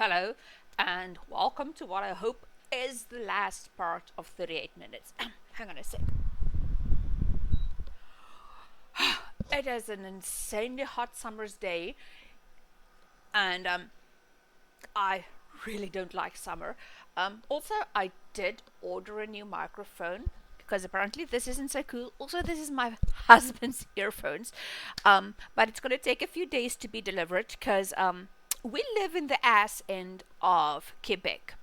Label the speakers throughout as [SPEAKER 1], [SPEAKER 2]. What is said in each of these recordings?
[SPEAKER 1] hello, and welcome to what I hope is the last part of 38 minutes. Hang on a sec. It is an insanely hot summer's day, and I really don't like summer. Also, I did order a new microphone because apparently this isn't so cool. Also, this is my husband's earphones, but it's going to take a few days to be delivered because we live in the ass end of Quebec.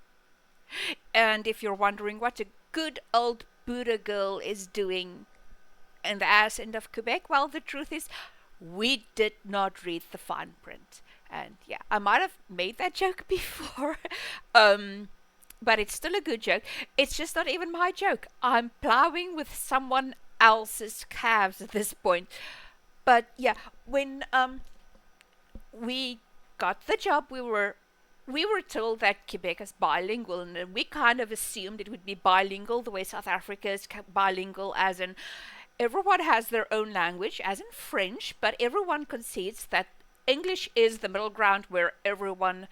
[SPEAKER 1] And if you're wondering what a good old Buddha girl is doing in the ass end of Quebec, well, the truth is, we did not read the fine print. And yeah, I might have made that joke before, but it's still a good joke. It's just not even my joke. I'm plowing with someone else's calves at this point. But yeah, when we got the job, we were told that Quebec is bilingual, and we kind of assumed it would be bilingual the way South Africa is bilingual, as in everyone has their own language, as in French, but everyone concedes that English is the middle ground where everyone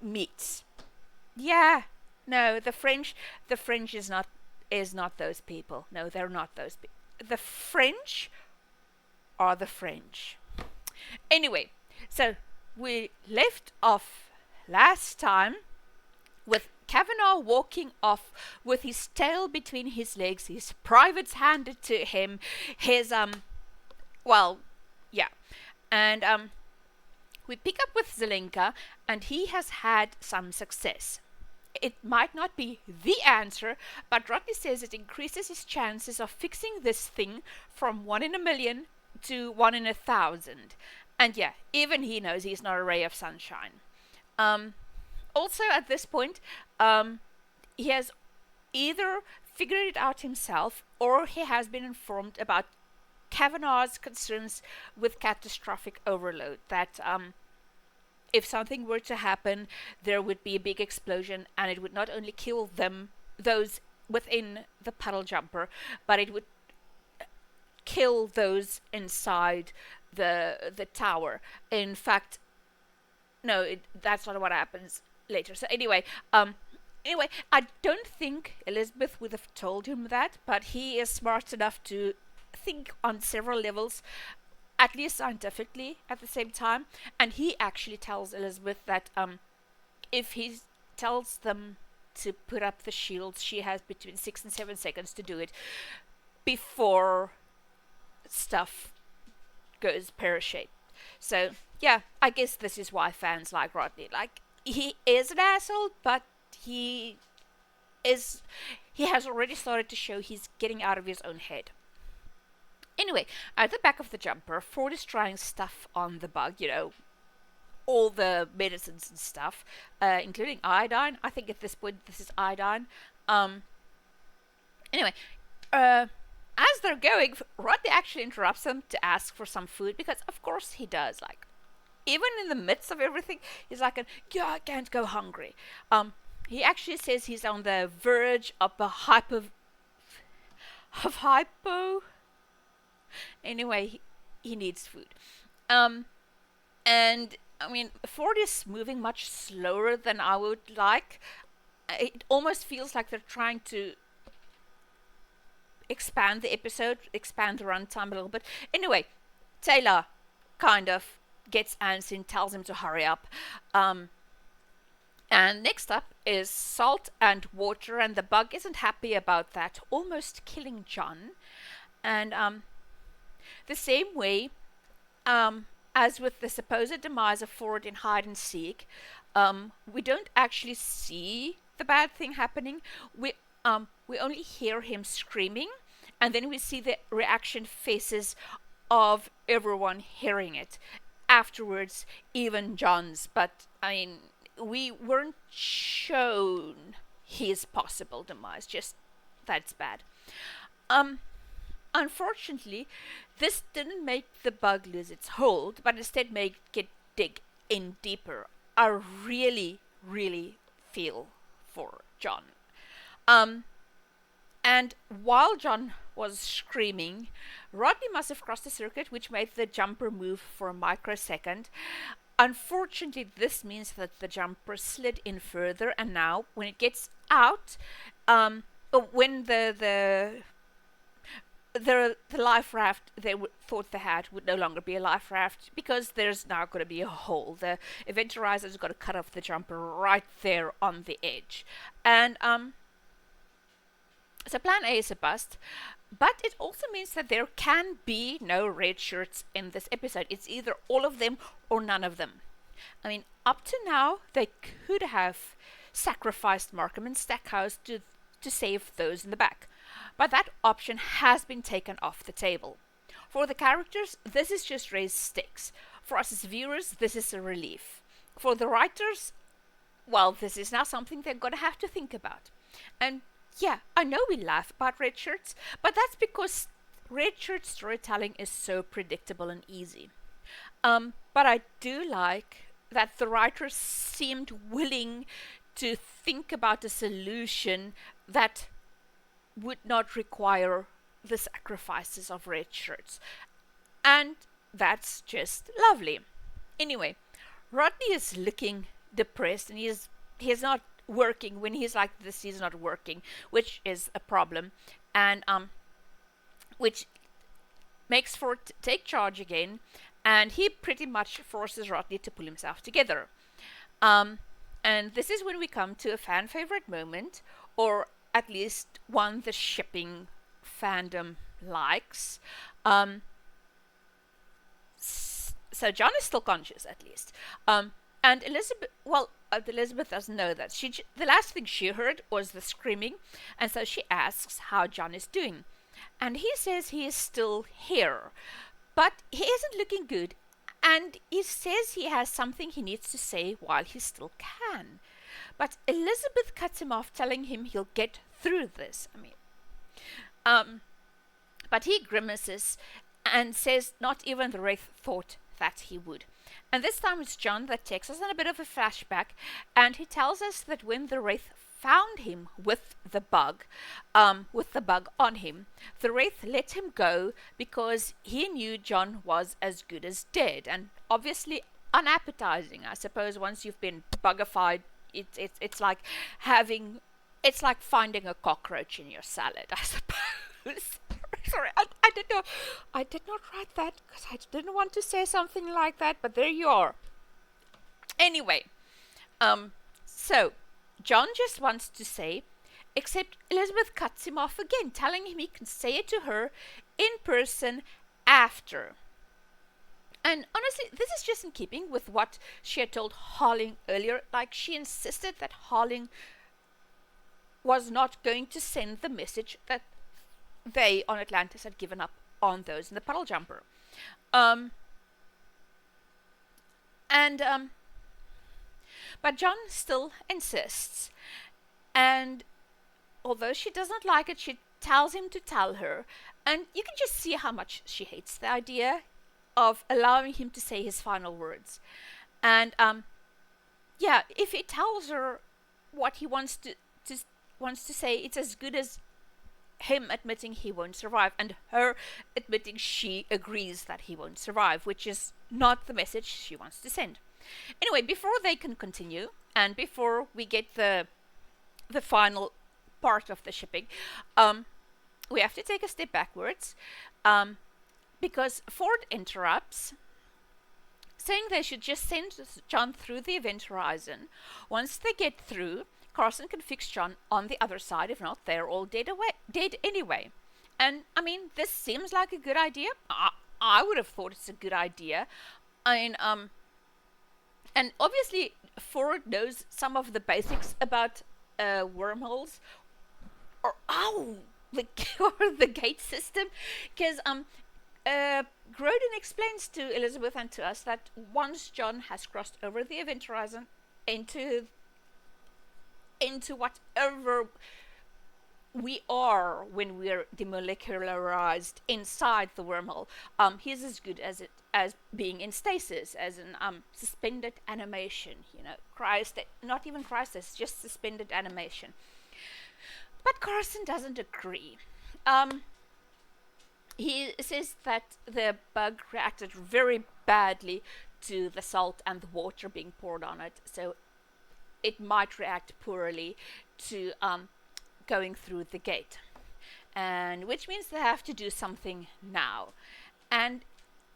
[SPEAKER 1] meets. Yeah, no, the French is not those people. No, they're not those people. The French are the French. Anyway, so we left off last time with Kavanaugh walking off with his tail between his legs, his privates handed to him, his well, yeah, and we pick up with Zelenka, and he has had some success. It might not be the answer, but Rodney says it increases his chances of fixing this thing from 1 in a million to 1 in 1,000. And yeah, even he knows he's not a ray of sunshine. Also, at this point, he has either figured it out himself or he has been informed about Kavanaugh's concerns with catastrophic overload. That if something were to happen, there would be a big explosion, and it would not only kill those within the puddle jumper, but it would kill those inside the tower. In fact, no, that's not what happens later. So anyway, I don't think Elizabeth would have told him that, but he is smart enough to think on several levels, at least scientifically, at the same time. And he actually tells Elizabeth that if he tells them to put up the shields, she has between 6 and 7 seconds to do it before stuff goes pear-shaped. So yeah, I guess this is why fans like Rodney. Like, he is an asshole, but he is he has already started to show he's getting out of his own head. Anyway, at the back of the jumper, Ford is trying stuff on the bug, all the medicines and stuff, including iodine. I think at this point this is iodine. Anyway, as they're going, Rodney actually interrupts them to ask for some food, because of course he does. Like, even in the midst of everything, he's like, yeah, I can't go hungry. He actually says he's on the verge of a hypo. Anyway, he needs food. And I mean, Ford is moving much slower than I would like. It almost feels like they're trying to expand the episode, expand the runtime a little bit. Anyway, Taylor kind of gets antsy and tells him to hurry up. And next up is salt and water, and the bug isn't happy about that, almost killing John. And the same way as with the supposed demise of Ford in hide and seek, we don't actually see the bad thing happening. We only hear him screaming, and then we see the reaction faces of everyone hearing it. Afterwards, even John's. But I mean, we weren't shown his possible demise. Just that's bad. Unfortunately, this didn't make the bug lose its hold, but instead make it dig in deeper. I really, really feel for John. And while John was screaming, Rodney must have crossed the circuit, which made the jumper move for a microsecond. unfortunately, this means that the jumper slid in further, and now when it gets out, when the life raft thought they had would no longer be a life raft, because there's now going to be a hole. The event horizon's got to cut off the jumper right there on the edge, and so plan A is a bust. But it also means that there can be no red shirts in this episode. It's either all of them or none of them. I mean, up to now, they could have sacrificed Markham and Stackhouse to save those in the back. But that option has been taken off the table. For the characters, this is just raised stakes. For us as viewers, this is a relief. For the writers, well, this is now something they're going to have to think about. And yeah, I know we laugh about red shirts, but that's because red shirt storytelling is so predictable and easy. But I do like that the writers seemed willing to think about a solution that would not require the sacrifices of red shirts. And that's just lovely. Anyway, Rodney is looking depressed, and he's not working. When he's like this, he's not working, which is a problem, and which makes Ford take charge again, and he pretty much forces Rodney to pull himself together. And this is when we come to a fan favorite moment, or at least one the shipping fandom likes. So John is still conscious, at least. And Elizabeth, well, Elizabeth doesn't know that. The last thing she heard was the screaming, and so she asks how John is doing. And he says he is still here, but he isn't looking good, and he says he has something he needs to say while he still can. But Elizabeth cuts him off, telling him he'll get through this. But he grimaces and says not even the Wraith thought that he would. And this time it's John that takes us on a bit of a flashback, and he tells us that when the Wraith found him with the bug on him, the Wraith let him go because he knew John was as good as dead, and obviously unappetizing. I suppose once you've been bugified, it's like finding a cockroach in your salad, I suppose. Sorry, I did not write that because I didn't want to say something like that, but there you are. Anyway, so John just wants to say, except Elizabeth cuts him off again, telling him he can say it to her in person after. And honestly, this is just in keeping with what she had told Harling earlier. Like, she insisted that Harling was not going to send the message that they on Atlantis had given up on those in the puddle jumper. But John still insists. And although she does not like it, she tells him to tell her. And you can just see how much she hates the idea of allowing him to say his final words. And yeah, if he tells her what he wants to say, it's as good as him admitting he won't survive, and her admitting she agrees that he won't survive, which is not the message she wants to send. Anyway, before they can continue, and before we get the final part of the shipping, we have to take a step backwards, because Ford interrupts, saying they should just send John through the event horizon. Once they get through, Carson can fix John on the other side. If not, they're all dead anyway. And I mean, this seems like a good idea. I would have thought it's a good idea. And obviously Ford knows some of the basics about wormholes, or the gate system, because Grodin explains to Elizabeth and to us that once John has crossed over the event horizon into whatever we are when we're demolecularized inside the wormhole, he's as good as being in stasis, as in suspended animation, not even cryostat, just suspended animation. But Carson doesn't agree. He says that the bug reacted very badly to the salt and the water being poured on it, so it might react poorly to going through the gate, and which means they have to do something now. And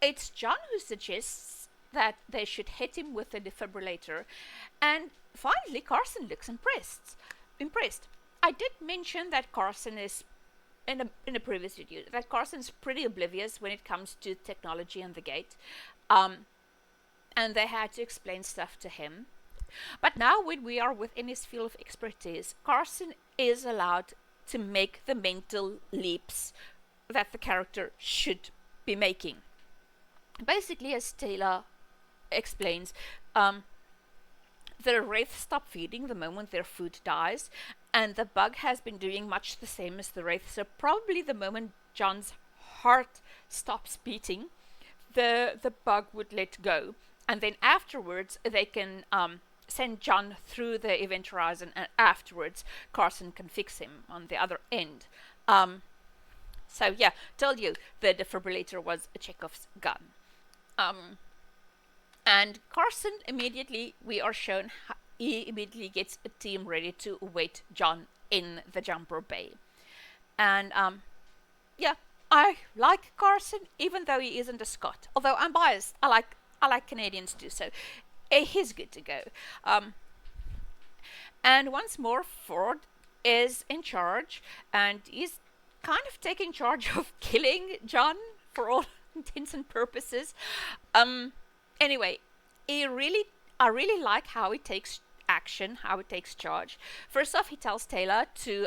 [SPEAKER 1] it's John who suggests that they should hit him with a defibrillator, and finally Carson looks impressed. I did mention that Carson is in a previous video that Carson's pretty oblivious when it comes to technology and the gate, and they had to explain stuff to him. But now when we are within his field of expertise, Carson is allowed to make the mental leaps that the character should be making. Basically, as Taylor explains, the wraith stop feeding the moment their food dies, and the bug has been doing much the same as the wraith, so probably the moment John's heart stops beating, the bug would let go, and then afterwards they can send John through the event horizon, and afterwards Carson can fix him on the other end. So yeah, told you the defibrillator was a Chekhov's gun. And Carson immediately, we are shown, he immediately gets a team ready to await John in the jumper bay. And yeah, I like Carson, even though he isn't a Scot. Although I'm biased, I like Canadians too, so he's good to go. And once more, Ford is in charge, and he's kind of taking charge of killing John for all intents and purposes. Anyway, I really like how he takes action, how he takes charge. First off, he tells Taylor to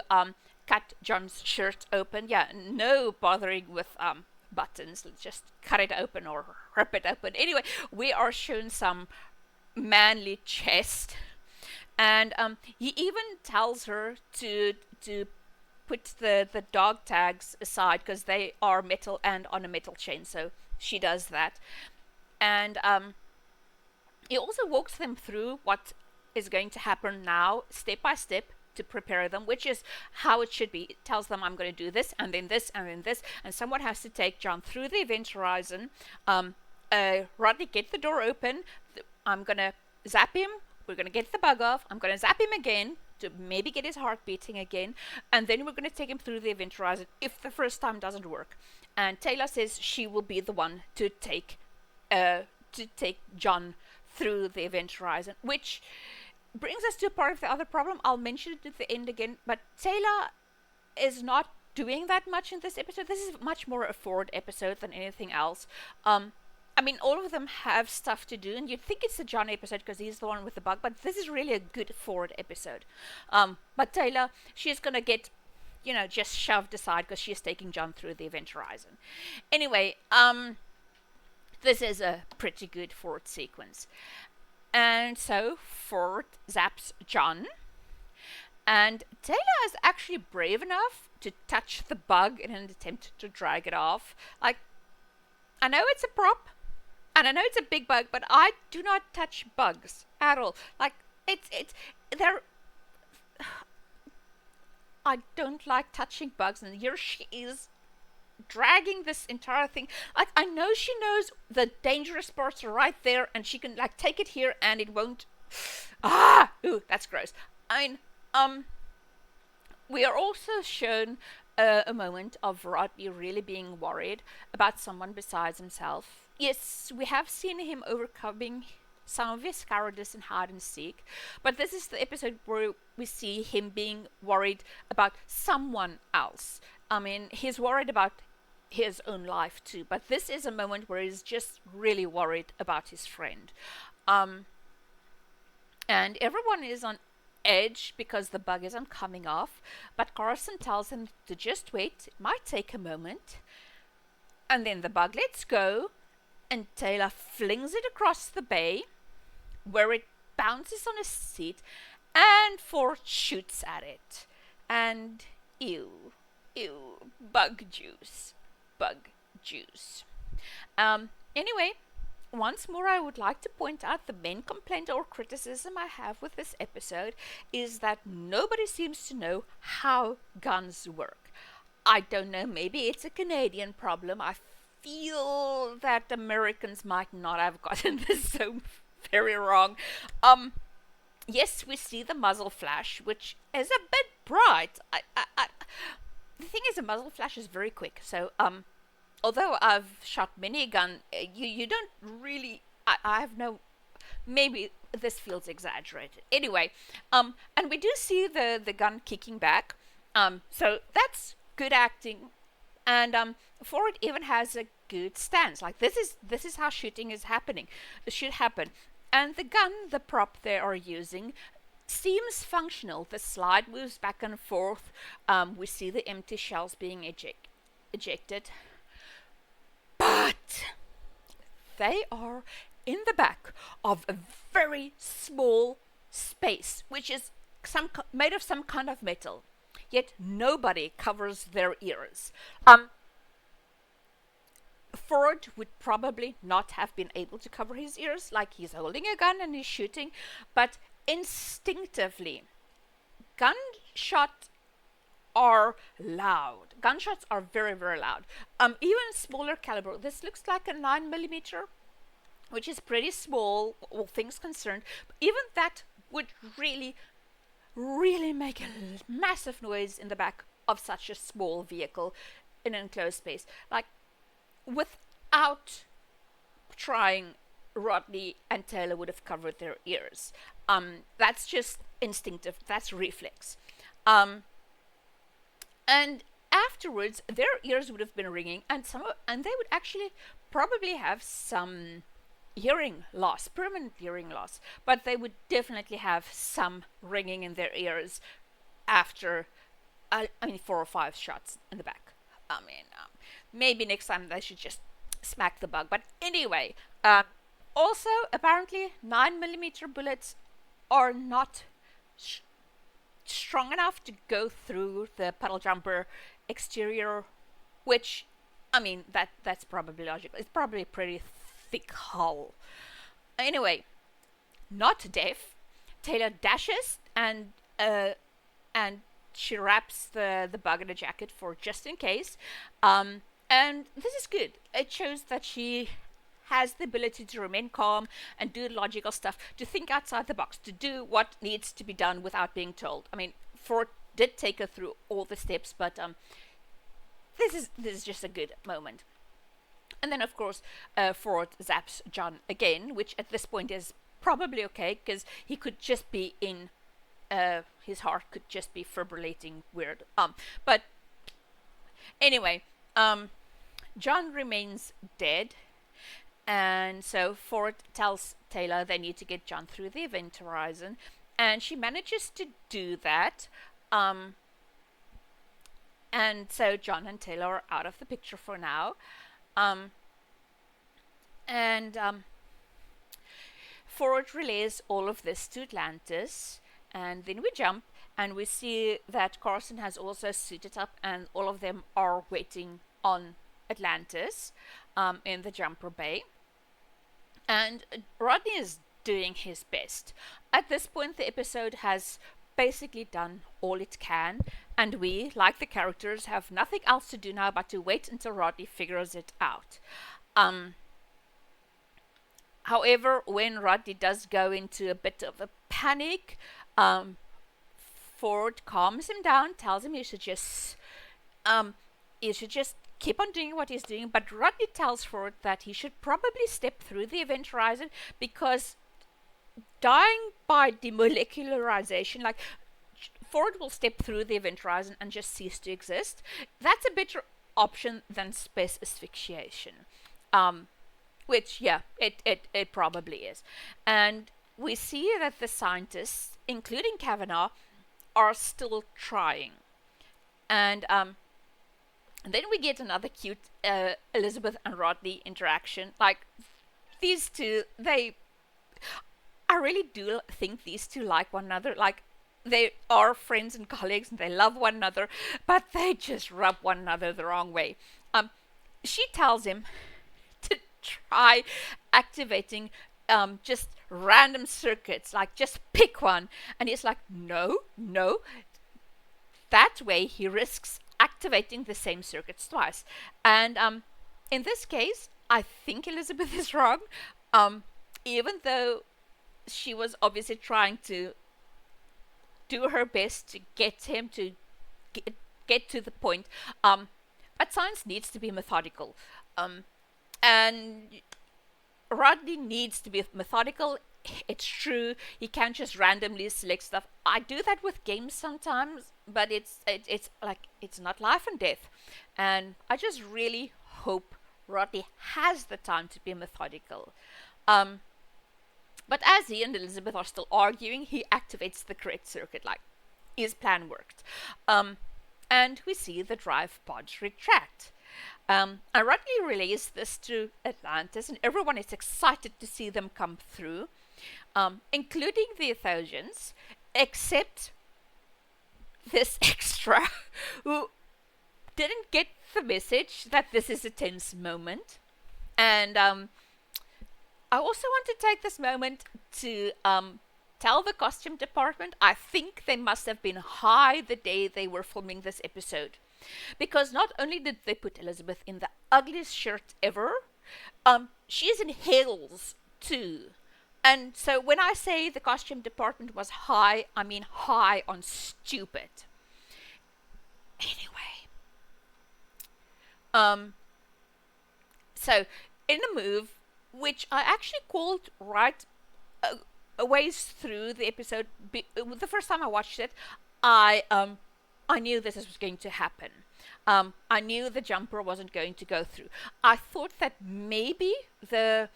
[SPEAKER 1] cut John's shirt open. Yeah, no bothering with buttons. Let's just cut it open or rip it open. Anyway, we are shown some manly chest, and he even tells her to put the dog tags aside because they are metal and on a metal chain, so she does that. And he also walks them through what is going to happen now, step by step, to prepare them, which is how it should be. It tells them, I'm going to do this, and then this, and then this, and someone has to take John through the event horizon. Rodney, get the door open. I'm going to zap him. We're going to get the bug off. I'm going to zap him again to maybe get his heart beating again, and then we're going to take him through the event horizon if the first time doesn't work. And Taylor says she will be the one to take John through the event horizon, which brings us to a part of the other problem. I'll mention it at the end again, but Taylor is not doing that much in this episode. This is much more a Ford episode than anything else. I mean, all of them have stuff to do, and you'd think it's the John episode because he's the one with the bug, but this is really a good Ford episode. But Taylor, she's going to get, just shoved aside because she's taking John through the event horizon. Anyway, this is a pretty good Ford sequence. And so Ford zaps John, and Taylor is actually brave enough to touch the bug in an attempt to drag it off. Like, I know it's a prop, and I know it's a big bug, but I do not touch bugs at all. Like, they're, I don't like touching bugs, and here she is dragging this entire thing. Like, I know she knows the dangerous parts are right there, and she can take it here and it won't. Ooh, that's gross. We are also shown a moment of Rodney really being worried about someone besides himself. Yes, we have seen him overcoming some of his cowardice in hide and seek, but this is the episode where we see him being worried about someone else. I mean, he's worried about his own life too, but this is a moment where he's just really worried about his friend. And everyone is on edge because the bug isn't coming off, but Carson tells him to just wait, it might take a moment, and then the bug lets go, and Taylor flings it across the bay, where it bounces on a seat, and Ford shoots at it. And ew, bug juice. Anyway, once more I would like to point out the main complaint or criticism I have with this episode is that nobody seems to know how guns work. I don't know, maybe it's a Canadian problem. I feel that Americans might not have gotten this so very wrong. Um, yes, we see the muzzle flash, which is a bit bright. The thing is, a muzzle flash is very quick. So, although I've shot many a gun, you don't really. I have no. Maybe this feels exaggerated. Anyway, and we do see the gun kicking back. So that's good acting, and Ford even has a good stance. Like this is how shooting is happening. It should happen. And the gun, the prop they are using, seems functional. The slide moves back and forth. We see the empty shells being ejected. But they are in the back of a very small space, which is made of some kind of metal. Yet nobody covers their ears. Ford would probably not have been able to cover his ears, like he's holding a gun and he's shooting, but instinctively, gunshots are loud. Gunshots are very, very loud. Even smaller caliber. This looks like a 9mm, which is pretty small, all things concerned. But even that would really, really make a massive noise in the back of such a small vehicle in an enclosed space. Like, without trying, Rodney and Taylor would have covered their ears. That's just instinctive. That's reflex. And afterwards, their ears would have been ringing, and they would actually probably have some hearing loss, permanent hearing loss. But they would definitely have some ringing in their ears after, 4 or 5 shots in the back. Maybe next time they should just smack the bug. But anyway, also apparently 9mm bullets are not strong enough to go through the puddle jumper exterior, which that's probably logical. It's probably a pretty thick hull. Anyway, not deaf. Taylor dashes and she wraps the bug in a jacket for just in case. And this is good. It shows that she has the ability to remain calm and do logical stuff, to think outside the box, to do what needs to be done without being told. Ford did take her through all the steps, but this is just a good moment. And then, of course, Ford zaps John again, which at this point is probably okay, because he could just be in, his heart could just be fibrillating weird. But anyway, John remains dead, and so Ford tells Taylor they need to get John through the event horizon, and she manages to do that. And so John and Taylor are out of the picture for now. Ford relays all of this to Atlantis, and then we jump and we see that Carson has also suited up, and all of them are waiting on Atlantis in the jumper bay. And Rodney is doing his best. At this point, the episode has basically done all it can, and we, like the characters, have nothing else to do now but to wait until Rodney figures it out. However, when Rodney does go into a bit of a panic, Ford calms him down, tells him he should just keep on doing what he's doing. But Rodney tells Ford that he should probably step through the event horizon, because dying by demolecularization, like, Ford will step through the event horizon and just cease to exist. That's a better option than space asphyxiation. Which, yeah, it probably is. And we see that the scientists, including Kavanaugh, are still trying. And then we get another cute Elizabeth and Rodney interaction. Like, these two, I really do think these two like one another. Like, they are friends and colleagues and they love one another, but they just rub one another the wrong way. She tells him to try activating just random circuits, like just pick one, and he's like, no. That way he risks activating the same circuits twice. And in this case, I think Elizabeth is wrong. Um, Even though she was obviously trying to do her best to get him to get, get to the point. Um, but science needs to be methodical. And Rodney needs to be methodical. It's true. He can't just randomly select stuff. I do that with games sometimes, but it's like it's not life and death. And I just really hope Rodney has the time to be methodical. Um, but as he and Elizabeth are still arguing, he activates the correct circuit. Like his plan worked. And we see the drive pods retract. And Rodney relays this to Atlantis, and everyone is excited to see them come through, including the Athosians, except this extra who didn't get the message that this is a tense moment. And I also want to take this moment to tell the costume department I think they must have been high the day they were filming this episode. Because not only did they put Elizabeth in the ugliest shirt ever, she's in heels too. And so when I say the costume department was high, I mean high on stupid. Anyway. So in a move, which I actually called right a ways through the episode, the first time I watched it, I knew this was going to happen. I knew the jumper wasn't going to go through. I thought that maybe I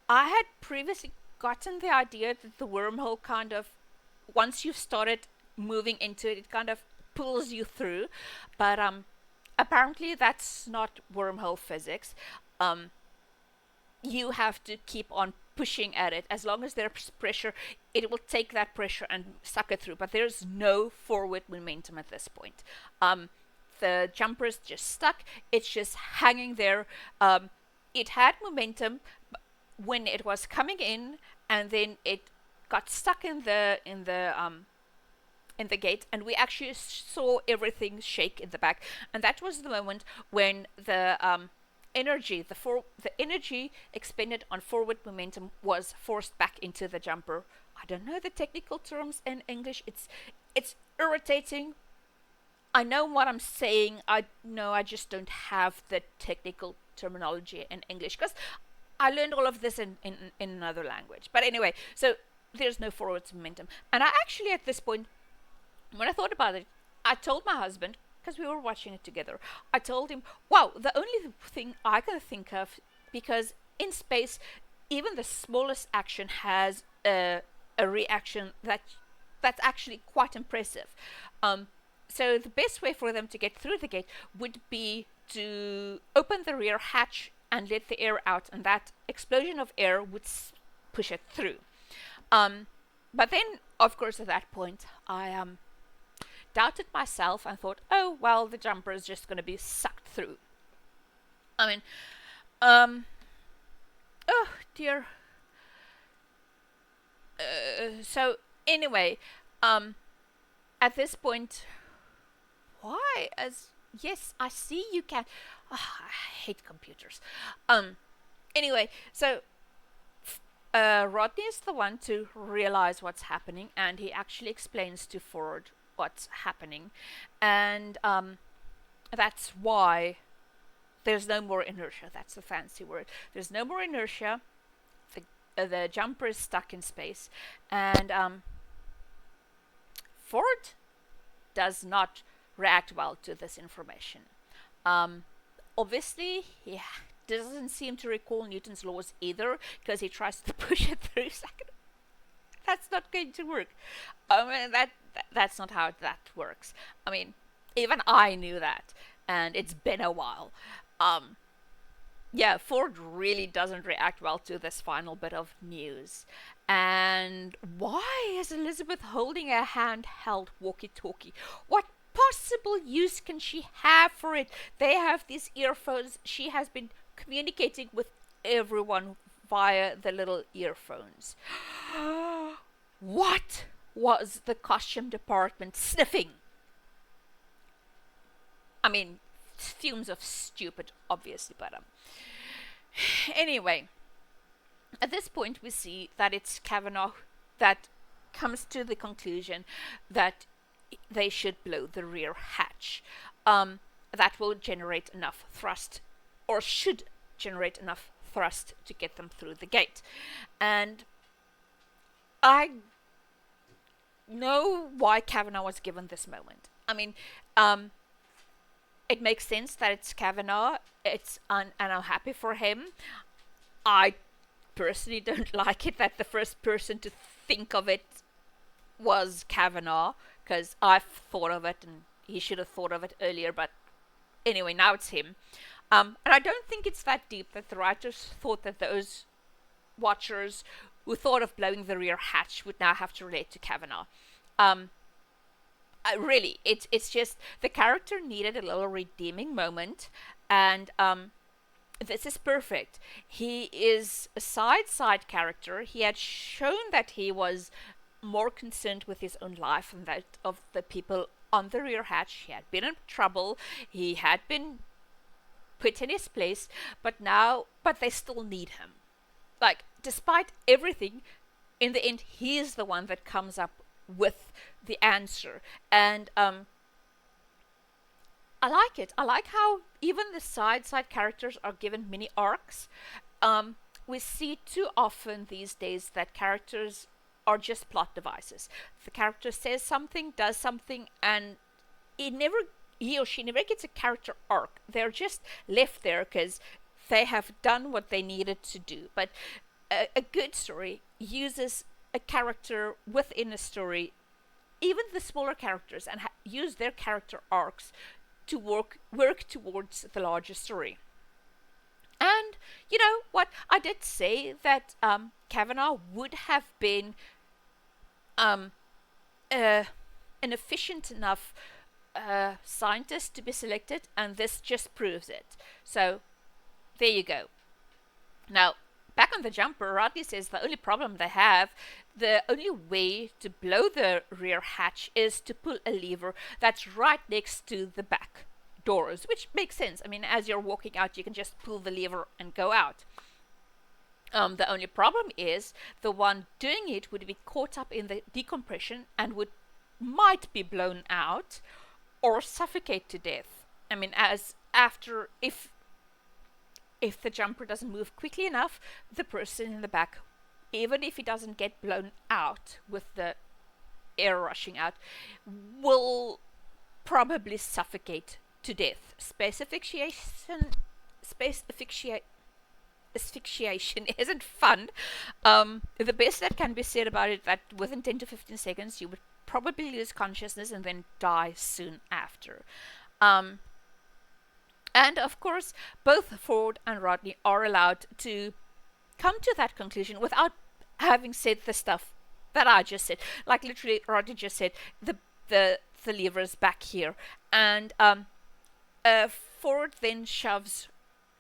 [SPEAKER 1] had previously gotten the idea that the wormhole kind of, once you've started moving into it, it kind of pulls you through. But apparently that's not wormhole physics. You have to keep on pushing at it. As long as there's pressure, it will take that pressure and suck it through. But there's no forward momentum at this point. The jumper is just stuck. It's just hanging there. It had momentum when it was coming in, and then it got stuck in the gate, and we actually saw everything shake in the back. And that was the moment when the energy expended on forward momentum was forced back into the jumper. I don't know the technical terms in English. It's irritating. I know what I'm saying. I just don't have the technical terminology in English, because I learned all of this in another language. But anyway, so there's no forward momentum. And I actually, at this point, when I thought about it, I told my husband, because we were watching it together, I told him, wow, the only thing I can think of, because in space, even the smallest action has a reaction that's actually quite impressive. So the best way for them to get through the gate would be to open the rear hatch and let the air out, and that explosion of air would push it through. But then, of course, at that point, I doubted myself and thought, oh, well, the jumper is just going to be sucked through. I mean, oh dear. So anyway, at this point, why? Yes, I see you can. Oh, I hate computers. Anyway, so Rodney is the one to realize what's happening, and he actually explains to Ford what's happening, and that's why there's no more inertia. That's the fancy word. There's no more inertia. The jumper is stuck in space, and Ford does not react well to this information. Obviously, he doesn't seem to recall Newton's laws either, because he tries to push it through. That's not going to work. I mean, that's not how that works. I mean, even I knew that, and it's been a while. Yeah, Ford really doesn't react well to this final bit of news. And why is Elizabeth holding a handheld walkie-talkie? What possible use can she have for it? They have these earphones. She has been communicating with everyone via the little earphones. What was the costume department sniffing? I mean, fumes of stupid, obviously, but anyway, at this point we see that it's Kavanaugh that comes to the conclusion that they should blow the rear hatch. That will generate enough thrust, or should generate enough thrust to get them through the gate. And I know why Kavanaugh was given this moment. I mean, it makes sense that it's Kavanaugh. And I'm happy for him. I personally don't like it that the first person to think of it was Kavanaugh, because I've thought of it and he should have thought of it earlier, but anyway, now it's him. And I don't think it's that deep that the writers thought that those watchers who thought of blowing the rear hatch would now have to relate to Kavanaugh. Really, it's just the character needed a little redeeming moment, and this is perfect. He is a side character. He had shown that he was more concerned with his own life and that of the people on the rear hatch. He had been in trouble. He had been put in his place, but they still need him. Like, despite everything, in the end, he is the one that comes up with the answer. And I like it. I like how even the side characters are given mini arcs. We see too often these days that characters are just plot devices. The character says something, does something, and he or she never gets a character arc. They're just left there because they have done what they needed to do. But a good story uses a character within a story, even the smaller characters, and use their character arcs to work towards the larger story. And you know what? I did say that Kavanaugh would have been an efficient enough scientist to be selected, and this just proves it. So there you go. Now, back on the jumper, Rodney says the only problem they have, the only way to blow the rear hatch is to pull a lever that's right next to the back doors, which makes sense. I mean, as you're walking out, you can just pull the lever and go out. The only problem is the one doing it would be caught up in the decompression and might be blown out or suffocate to death. I mean, if the jumper doesn't move quickly enough, the person in the back, even if he doesn't get blown out with the air rushing out, will probably suffocate to death. Space asphyxiation isn't fun. The best that can be said about it that within 10 to 15 seconds you would probably lose consciousness and then die soon after. And of course, both Ford and Rodney are allowed to come to that conclusion without having said the stuff that I just said. Like literally, Rodney just said the lever is back here, and Ford then shoves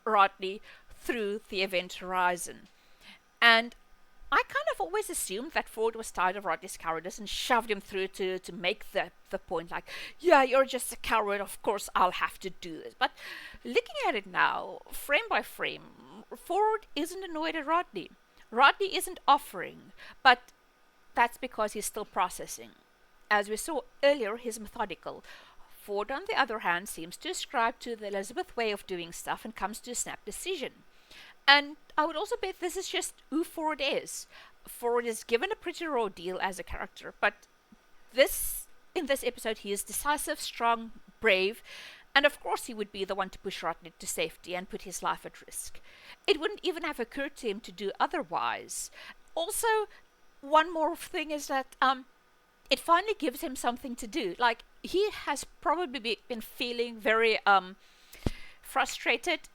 [SPEAKER 1] Rodney through the event horizon. And I kind of always assumed that Ford was tired of Rodney's cowardice and shoved him through to make the point, like, yeah, you're just a coward, of course I'll have to do this. But looking at it now, frame by frame, Ford isn't annoyed at Rodney. Rodney isn't offering, but that's because he's still processing. As we saw earlier, he's methodical. Ford, on the other hand, seems to ascribe to the Elizabeth way of doing stuff and comes to a snap decision. And I would also bet this is just who Ford is. Ford is given a pretty raw deal as a character, but in this episode he is decisive, strong, brave, and of course he would be the one to push Rodney to safety and put his life at risk. It wouldn't even have occurred to him to do otherwise. Also, one more thing is that it finally gives him something to do. Like, he has probably been feeling very frustrated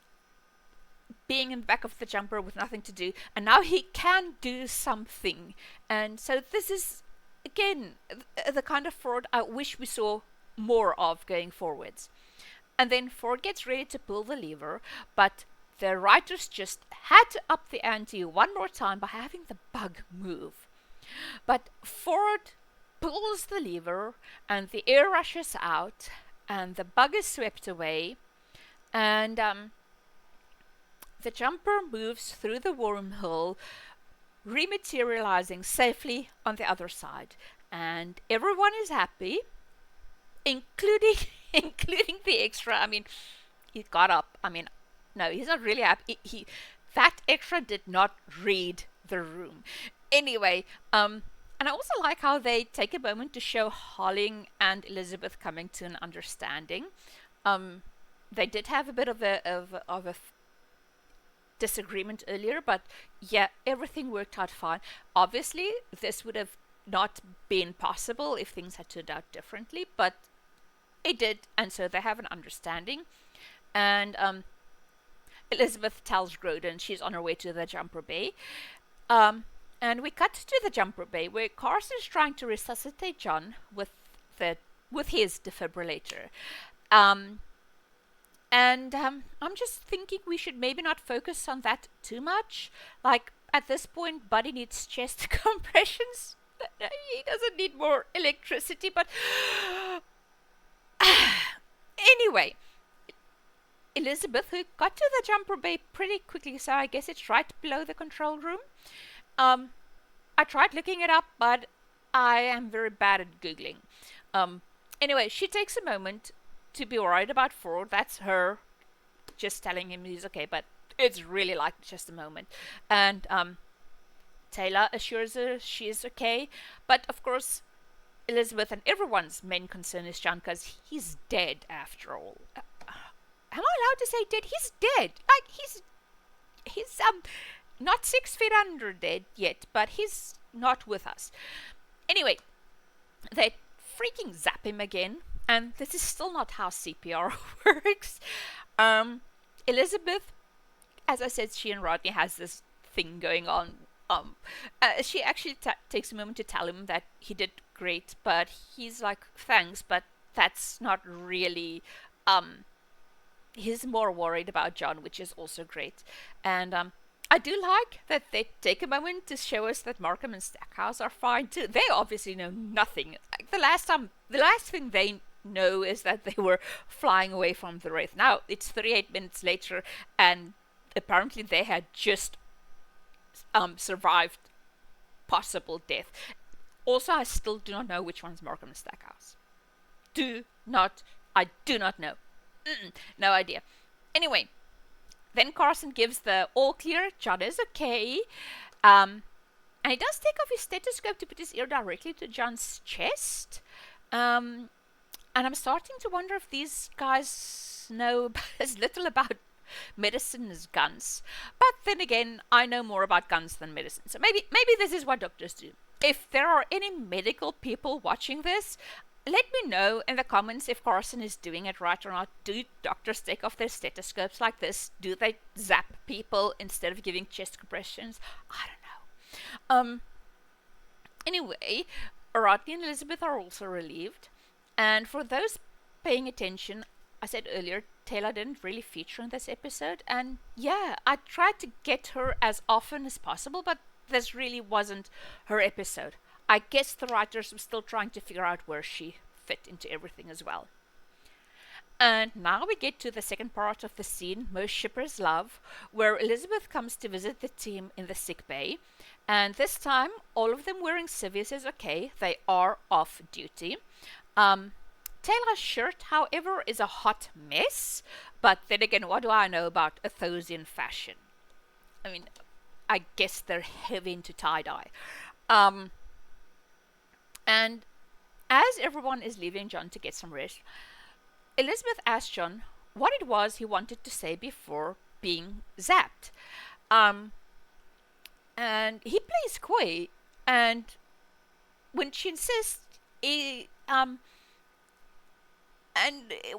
[SPEAKER 1] being in the back of the jumper with nothing to do, and now he can do something. And so this is, again, the kind of Ford I wish we saw more of going forwards. And then Ford gets ready to pull the lever, but the writers just had to up the ante one more time by having the bug move. But Ford pulls the lever, and the air rushes out, and the bug is swept away, And the jumper moves through the wormhole, rematerializing safely on the other side. And everyone is happy, including including the extra. I mean, he got up. I mean, no, he's not really happy. That extra did not read the room. Anyway, and I also like how they take a moment to show Holling and Elizabeth coming to an understanding. They did have a bit of a disagreement earlier, but yeah, everything worked out fine. Obviously, this would have not been possible if things had turned out differently, but it did, and so they have an understanding. And Elizabeth tells Groden she's on her way to the jumper bay. And we cut to the jumper bay where Carson is trying to resuscitate John with his defibrillator. And I'm just thinking we should maybe not focus on that too much. Like, at this point, Buddy needs chest compressions. He doesn't need more electricity, but anyway, Elizabeth, who got to the jumper bay pretty quickly, so I guess it's right below the control room. I tried looking it up, but I am very bad at Googling. Anyway, she takes a moment to be worried about Ford. That's her just telling him he's okay, but it's really like just a moment. And Taylor assures her she is okay, but of course Elizabeth and everyone's main concern is John, because he's dead after all. Am I allowed to say dead? He's dead. Like, he's not 6 feet under dead yet, but he's not with us. Anyway, they freaking zap him again, and this is still not how CPR works. Elizabeth, as I said, she and Rodney has this thing going on. She actually takes a moment to tell him that he did great, but he's like, thanks, but that's not really. He's more worried about John, which is also great. And I do like that they take a moment to show us that Markham and Stackhouse are fine too. They obviously know nothing. Like, the last thing they know is that they were flying away from the Wraith. Now it's 38 minutes later, and apparently they had just survived possible death. Also, I still do not know which one's Markham and Stackhouse. I do not know. No idea. Anyway, then Carson gives the all clear. John is okay. And he does take off his stethoscope to put his ear directly to John's chest. And I'm starting to wonder if these guys know as little about medicine as guns. But then again, I know more about guns than medicine. So maybe this is what doctors do. If there are any medical people watching this, let me know in the comments if Carson is doing it right or not. Do doctors take off their stethoscopes like this? Do they zap people instead of giving chest compressions? I don't know. Anyway, Rodney and Elizabeth are also relieved. And for those paying attention, I said earlier, Taylor didn't really feature in this episode. And yeah, I tried to get her as often as possible, but this really wasn't her episode. I guess the writers were still trying to figure out where she fit into everything as well. And now we get to the second part of the scene most shippers love, where Elizabeth comes to visit the team in the sick bay. And this time, all of them wearing civvies is okay. They are off duty. Taylor's shirt, however, is a hot mess. But then again, what do I know about Athosian fashion? I mean, I guess they're heavy into tie-dye. And as everyone is leaving John to get some rest, Elizabeth asks John what it was he wanted to say before being zapped. And he plays coy, and when she insists, and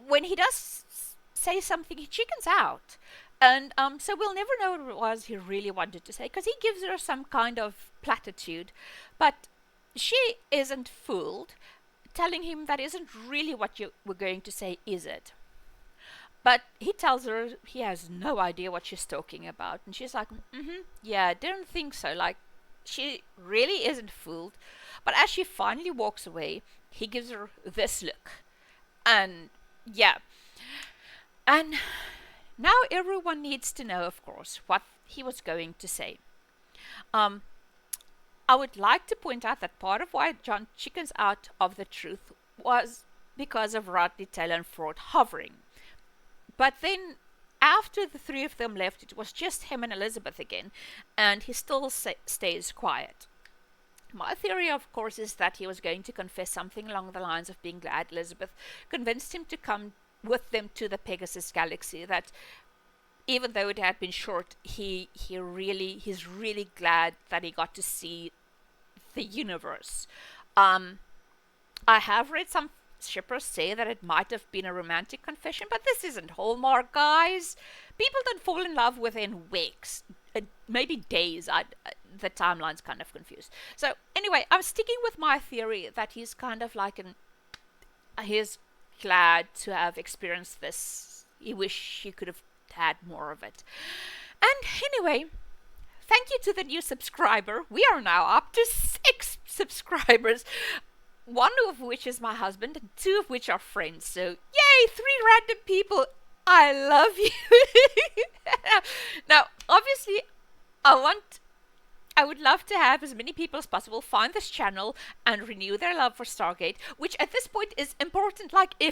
[SPEAKER 1] when he does say something, he chickens out. And so we'll never know what it was he really wanted to say, because he gives her some kind of platitude. But she isn't fooled, telling him that isn't really what you were going to say, is it? But he tells her he has no idea what she's talking about. And she's like, yeah, I didn't think so. Like, she really isn't fooled. But as she finally walks away, he gives her this look. And yeah. And Now everyone needs to know, of course, what he was going to say. Um, I would like to point out that part of why John chickens out of the truth was because of Rodney Taylor and Ford hovering. But then, after the three of them left, it was just him and Elizabeth again, and he still stays quiet. My theory, of course, is that he was going to confess something along the lines of being glad Elizabeth convinced him to come with them to the Pegasus galaxy, that even though it had been short, he's really glad that he got to see the universe. I have read some shippers say that it might have been a romantic confession, but this isn't Hallmark, guys. People don't fall in love within weeks, maybe days. The timeline's kind of confused. So anyway, I'm sticking with my theory that he's kind of like he's glad to have experienced this. He wish he could have had more of it. And anyway, thank you to the new subscriber. We are now up to 6 subscribers. 1 of which is my husband, and 2 of which are friends. So, yay, 3 random people. I love you. Now, obviously, I would love to have as many people as possible find this channel and renew their love for Stargate, which at this point is important. Like, I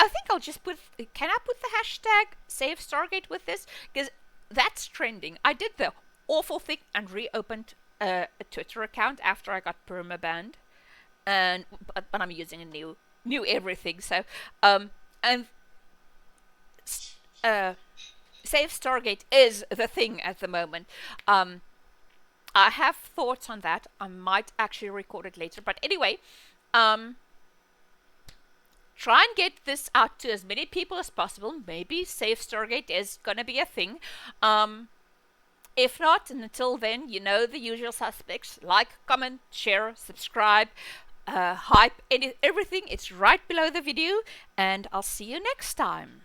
[SPEAKER 1] think I'll just can I put the hashtag Save Stargate with this? Because that's trending. I did the awful thing and reopened a Twitter account after I got perma-banned, but I'm using a new everything. So and Save Stargate is the thing at the moment. I have thoughts on that. I might actually record it later, but anyway, try and get this out to as many people as possible. Maybe Save Stargate is gonna be a thing. If not, and until then, you know the usual suspects. Like, comment, share, subscribe, hype, everything. It's right below the video. And I'll see you next time.